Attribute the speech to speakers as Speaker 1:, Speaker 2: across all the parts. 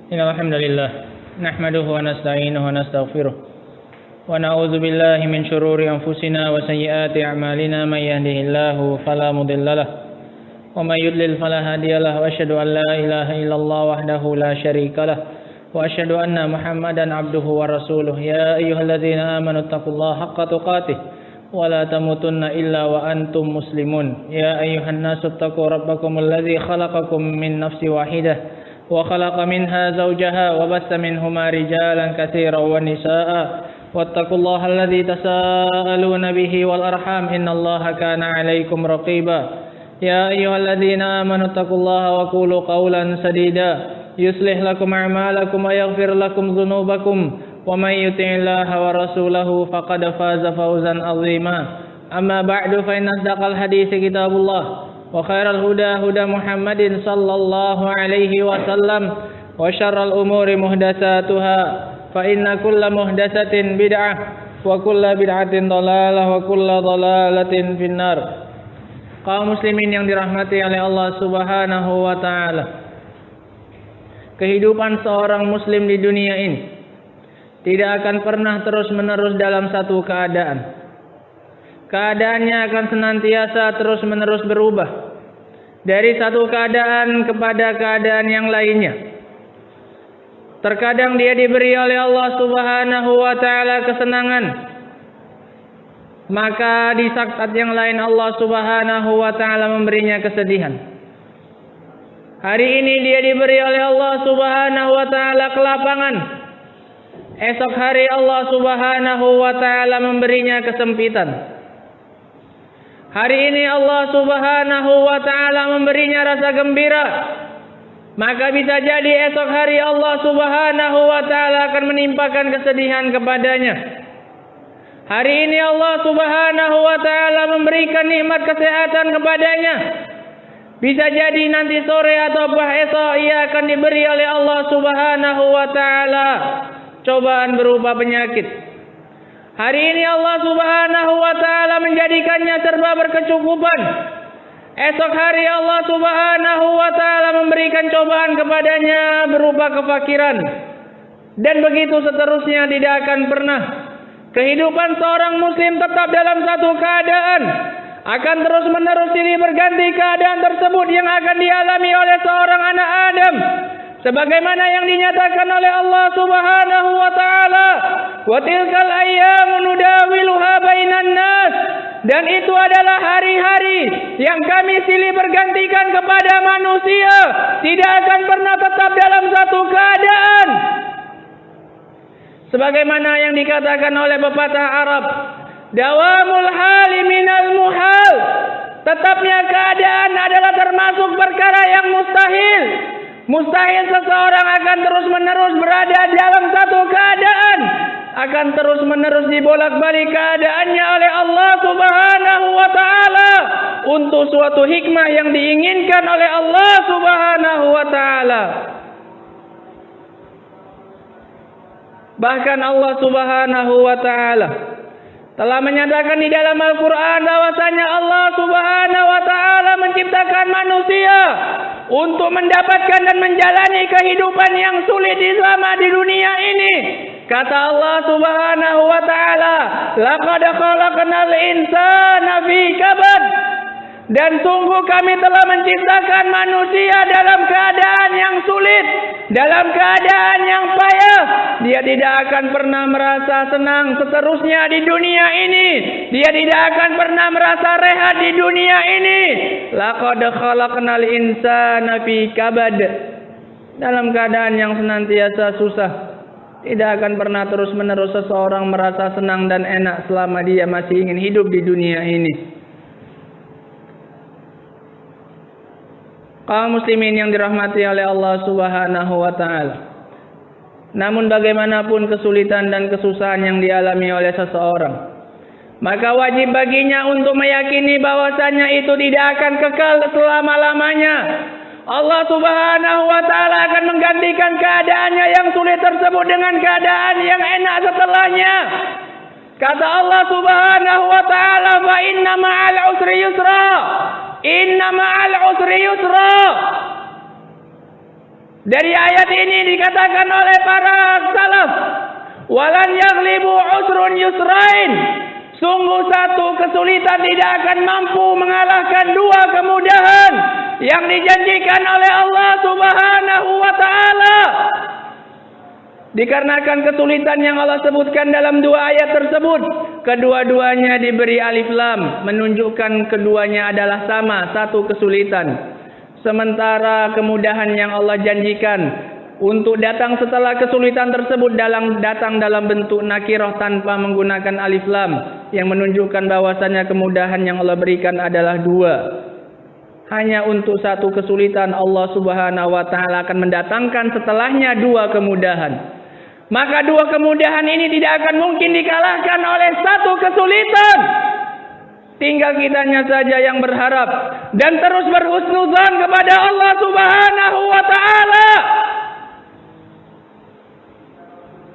Speaker 1: إن الحمد لله نحمده ونستعينه ونستغفره ونعوذ بالله من شرور أنفسنا وسيئات أعمالنا من يهده الله فلا مضل له ومن يضلل فلا هادي له وأشهد أن لا إله إلا الله وحده لا شريك له وأشهد أن محمدا عبده ورسوله يا أيها الذين آمنوا اتقوا الله حق تقاته ولا تموتن إلا وأنتم مسلمون يا أيها الناس اتقوا ربكم الذي خلقكم من نفس واحدة وخلق منها زوجها وبث منهما رجالا كثيرا ونساء واتقوا الله الذي تساءلون به والأرحام إن الله كان عليكم رقيبا يا أيها الذين آمنوا اتقوا الله وقولوا قولا سديدا يصلح لكم أعمالكم ويغفر لكم ذنوبكم ومن يطع الله ورسوله فقد فاز فوزا عظيما أما بعد فإن أصدق الحديث كتاب الله وخير الهدى هدى محمد صلى الله عليه وسلم وشر الأمور محدثاتها فإن كل محدثة بدعة وكل بدعة ضلالة وكل ضلالة في النار. Kaum muslimin yang dirahmati oleh Allah Subhanahu wa taala. Kehidupan seorang muslim di dunia ini tidak akan pernah terus-menerus dalam satu keadaan. Keadaannya akan senantiasa terus-menerus berubah dari satu keadaan kepada keadaan yang lainnya. Terkadang dia diberi oleh Allah Subhanahu wa taala kesenangan, maka di saat yang lain Allah Subhanahu wa taala memberinya kesedihan. Hari ini dia diberi oleh Allah Subhanahu wa taala kelapangan. Esok hari Allah Subhanahu wa taala memberinya kesempitan. Hari ini Allah Subhanahu wa taala memberinya rasa gembira. Maka bisa jadi esok hari Allah Subhanahu wa taala akan menimpakan kesedihan kepadanya. Hari ini Allah Subhanahu wa taala memberikan nikmat kesehatan kepadanya. Bisa jadi nanti sore atau esok ia akan diberi oleh Allah Subhanahu wa taala cobaan berupa penyakit. Hari ini Allah Subhanahu wa taala menjadikannya serba berkecukupan. Esok hari Allah Subhanahu wa taala memberikan cobaan kepadanya berupa kefakiran. Dan begitu seterusnya, tidak akan pernah kehidupan seorang muslim tetap dalam satu keadaan. Akan terus-menerus silih berganti keadaan tersebut yang akan dialami oleh seorang anak Adam. Sebagaimana yang dinyatakan oleh Allah Subhanahu wa taala, "Wa tilkal ayyamu nudawiluha bainan nas." Dan itu adalah hari-hari yang kami silih bergantikan kepada manusia, tidak akan pernah tetap dalam satu keadaan. Sebagaimana yang dikatakan oleh pepatah Arab, "Dawamul hali minal muhal." Tetapnya keadaan adalah termasuk perkara yang mustahil. Mustahil seseorang akan terus-menerus berada dalam satu keadaan, akan terus-menerus dibolak-balik keadaannya oleh Allah Subhanahu wa taala untuk suatu hikmah yang diinginkan oleh Allah Subhanahu wa taala. Bahkan Allah Subhanahu wa taala telah menyatakan di dalam Al-Quran bahwasanya Allah Subhanahu wa taala menciptakan manusia untuk mendapatkan dan menjalani kehidupan yang sulit selama di dunia ini. Kata Allah Subhanahu wa taala, "Laqad khalaqnal insana fi kabad." Dan sungguh kami telah menciptakan manusia dalam keadaan yang sulit, dalam keadaan yang payah. Dia tidak akan pernah merasa senang seterusnya di dunia ini. Dia tidak akan pernah merasa rehat di dunia ini. Laqad khalaqnal insana fi kabad. Dalam keadaan yang senantiasa susah. Tidak akan pernah terus-menerus seseorang merasa senang dan enak selama dia masih ingin hidup di dunia ini. Kaum muslimin yang dirahmati oleh Allah Subhanahu wa taala. Namun bagaimanapun kesulitan dan kesusahan yang dialami oleh seseorang, maka wajib baginya untuk meyakini bahwasanya itu tidak akan kekal selama-lamanya. Allah Subhanahu wa taala akan menggantikan keadaannya yang sulit tersebut dengan keadaan yang enak setelahnya. Kata Allah Subhanahu wa taala, "Fa inna ma'al usri yusra." Inna ma'al usri yusra. Dari ayat ini dikatakan oleh para salaf, walan yaghlibu usrun yusrain. Sungguh satu kesulitan tidak akan mampu mengalahkan dua kemudahan yang dijanjikan oleh Allah Subhanahu wa taala. Dikarenakan kesulitan yang Allah sebutkan dalam dua ayat tersebut, kedua-duanya diberi alif lam, menunjukkan keduanya adalah sama, satu kesulitan. Sementara kemudahan yang Allah janjikan untuk datang setelah kesulitan tersebut datang dalam bentuk nakirah tanpa menggunakan alif lam, yang menunjukkan bahwasanya kemudahan yang Allah berikan adalah dua. Hanya untuk satu kesulitan Allah Subhanahu wa taala akan mendatangkan setelahnya dua kemudahan. Maka dua kemudahan ini tidak akan mungkin dikalahkan oleh satu kesulitan. Tinggal kitanya saja yang berharap dan terus berhusnuzan kepada Allah Subhanahu wa taala.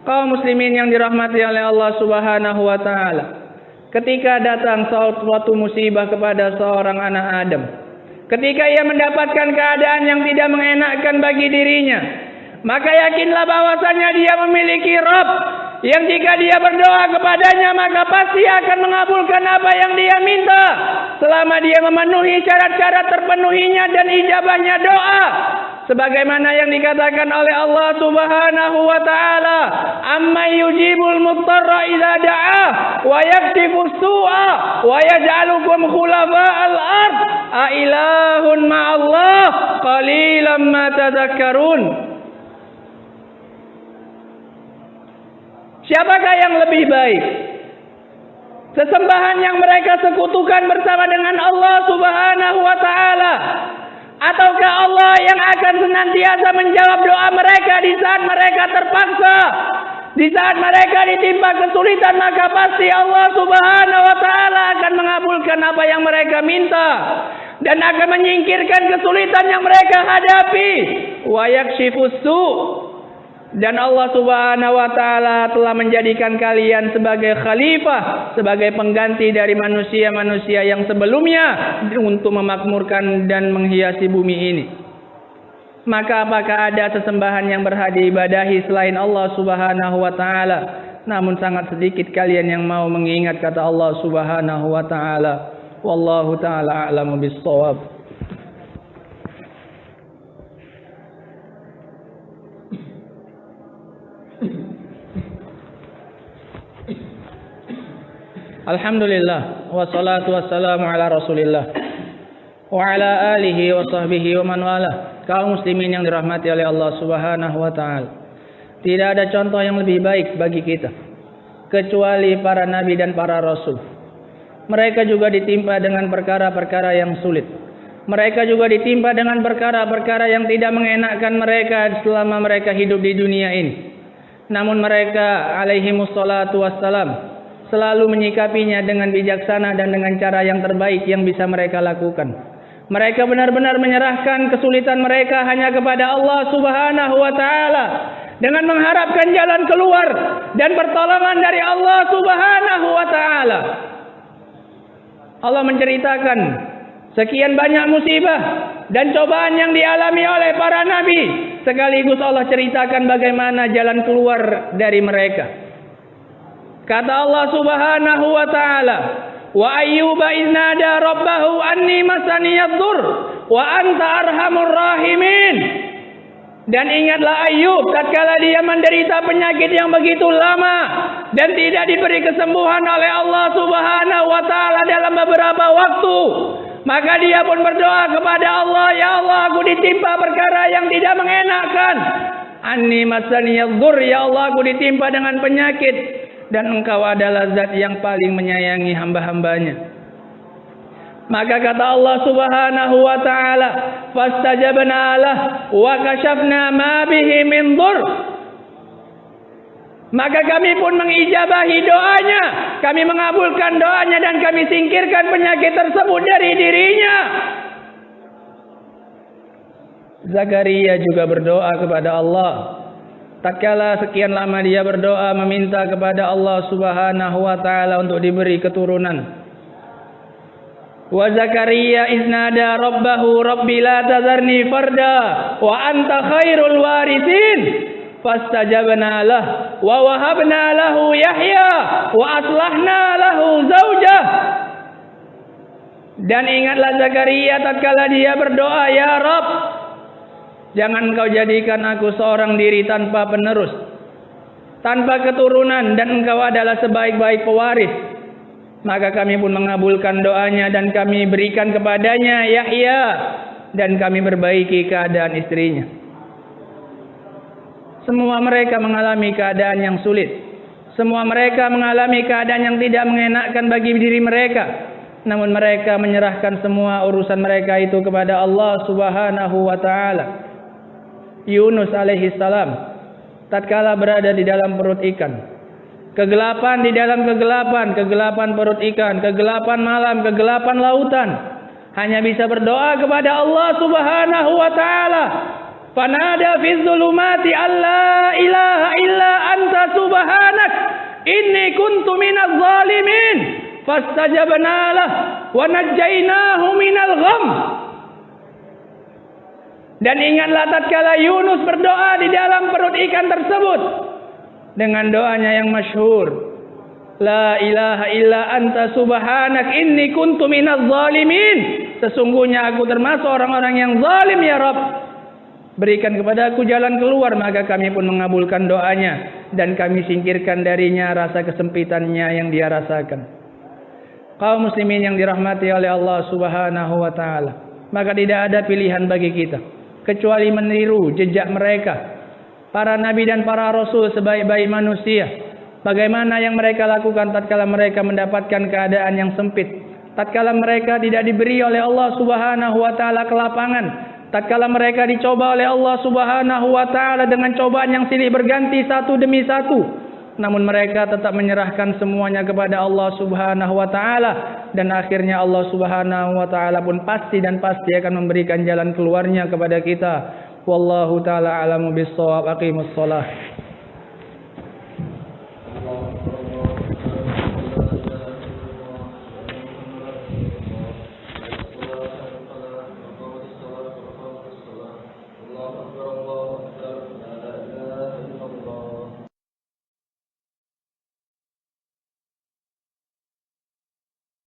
Speaker 1: Kaum muslimin yang dirahmati oleh Allah Subhanahu wa taala, ketika datang suatu musibah kepada seorang anak Adam, ketika ia mendapatkan keadaan yang tidak mengenakkan bagi dirinya, maka yakinlah bahwasanya dia memiliki Rabb yang jika dia berdoa kepadanya maka pasti akan mengabulkan apa yang dia minta, selama dia memenuhi syarat-syarat terpenuhinya dan ijabahnya doa. Sebagaimana yang dikatakan oleh Allah Subhanahu wa taala, "Amma yujibul muttarra idza da'ah wa yakshifu su'a wa yaj'alukum khulafa'al ard a ilahun ma'allah qalilan ma tadhakkarun." Siapakah yang lebih baik? Sesembahan yang mereka sekutukan bersama dengan Allah Subhanahu wa taala, ataukah Allah yang akan senantiasa menjawab doa mereka di saat mereka terpaksa, di saat mereka ditimpa kesulitan, maka pasti Allah Subhanahu wa taala akan mengabulkan apa yang mereka minta dan akan menyingkirkan kesulitan yang mereka hadapi. Wa yakshifus su'. Dan Allah Subhanahu wa taala telah menjadikan kalian sebagai khalifah, sebagai pengganti dari manusia-manusia yang sebelumnya untuk memakmurkan dan menghiasi bumi ini. Maka apakah ada sesembahan yang berhak diibadahi selain Allah Subhanahu wa taala? Namun sangat sedikit kalian yang mau mengingat kata Allah Subhanahu wa taala. Wallahu taala a'lamu bis-shawab. Alhamdulillah wassalatu wassalamu ala Rasulillah wa ala alihi wa sahbihi wa man wala. Kaum muslimin yang dirahmati oleh Allah Subhanahu wa taala, tidak ada contoh yang lebih baik bagi kita kecuali para nabi dan para rasul. Mereka juga ditimpa dengan perkara-perkara yang sulit. Mereka juga ditimpa dengan perkara-perkara yang tidak mengenakkan mereka selama mereka hidup di dunia ini. Namun mereka alaihimus salatu wassalam selalu menyikapinya dengan bijaksana dan dengan cara yang terbaik yang bisa mereka lakukan. Mereka benar-benar menyerahkan kesulitan mereka hanya kepada Allah Subhanahu wa taala dengan mengharapkan jalan keluar dan pertolongan dari Allah Subhanahu wa taala. Allah menceritakan sekian banyak musibah dan cobaan yang dialami oleh para nabi, sekaligus Allah ceritakan bagaimana jalan keluar dari mereka. Kata Allah Subhanahu wa taala, "Wa ayyuba iznada rabbahu anni masaniyadh-dhur wa anta arhamur rahimin." Dan ingatlah Ayub tatkala dia menderita penyakit yang begitu lama dan tidak diberi kesembuhan oleh Allah Subhanahu wa taala dalam beberapa waktu. Maka dia pun berdoa kepada Allah, "Ya Allah, aku ditimpa perkara yang tidak mengenakkan. Anni masaniyadh-dhur, ya Allah, aku ditimpa dengan penyakit. Dan engkau adalah zat yang paling menyayangi hamba-hambanya." Maka kata Allah Subhanahu wa taala, "Fastajabna lah wa kashafna ma bihi min dhur." Maka kami pun mengijabahi doanya, kami mengabulkan doanya dan kami singkirkan penyakit tersebut dari dirinya. Zakaria juga berdoa kepada Allah. Tatkala sekian lama dia berdoa meminta kepada Allah Subhanahu wa taala untuk diberi keturunan. Wa Zakaria iznada rabbahu rabbi la tazarni farda wa anta khairul warithin fastajabna lah wa wahabna lahu Yahya wa aslahna lahu zaujah. Dan ingatlah Zakaria tatkala dia berdoa, ya Rabb, jangan Engkau jadikan aku seorang diri tanpa penerus, tanpa keturunan, dan Engkau adalah sebaik-baik pewaris. Maka kami pun mengabulkan doanya dan kami berikan kepadanya Yahya, dan kami perbaiki keadaan istrinya. Semua mereka mengalami keadaan yang sulit. Semua mereka mengalami keadaan yang tidak mengenakkan bagi diri mereka. Namun mereka menyerahkan semua urusan mereka itu kepada Allah Subhanahu wa taala. Yunus alaihi salam tatkala berada di dalam perut ikan, kegelapan di dalam kegelapan perut ikan, kegelapan malam, kegelapan lautan, hanya bisa berdoa kepada Allah Subhanahu wa taala. Fanada fi dzulumati alla ilaha illa anta subhanak inni kuntu minaz zalimin fastajabna lah wa najjaynahu minal gham. Dan ingatlah tatkala Yunus berdoa di dalam perut ikan tersebut dengan doanya yang masyhur, la ilaha illa anta subhanak inni kuntu minaz zalimin, sesungguhnya aku termasuk orang-orang yang zalim ya Rabb, berikan kepada aku jalan keluar. Maka kami pun mengabulkan doanya dan kami singkirkan darinya rasa kesempitannya yang dia rasakan. Kaum muslimin yang dirahmati oleh Allah Subhanahu wa taala, maka tidak ada pilihan bagi kita kecuali meniru jejak mereka, para nabi dan para rasul sebaik-baik manusia. Bagaimana yang mereka lakukan tatkala mereka mendapatkan keadaan yang sempit, tatkala mereka tidak diberi oleh Allah Subhanahu wa taala kelapangan, tatkala mereka dicoba oleh Allah Subhanahu wa taala dengan cobaan yang silih berganti satu demi satu, namun mereka tetap menyerahkan semuanya kepada Allah Subhanahu wa taala, dan akhirnya Allah Subhanahu wa taala pun pasti akan memberikan jalan keluarnya kepada kita. Wallahu taala a'lamu bis-shawab. Aqimus shalah.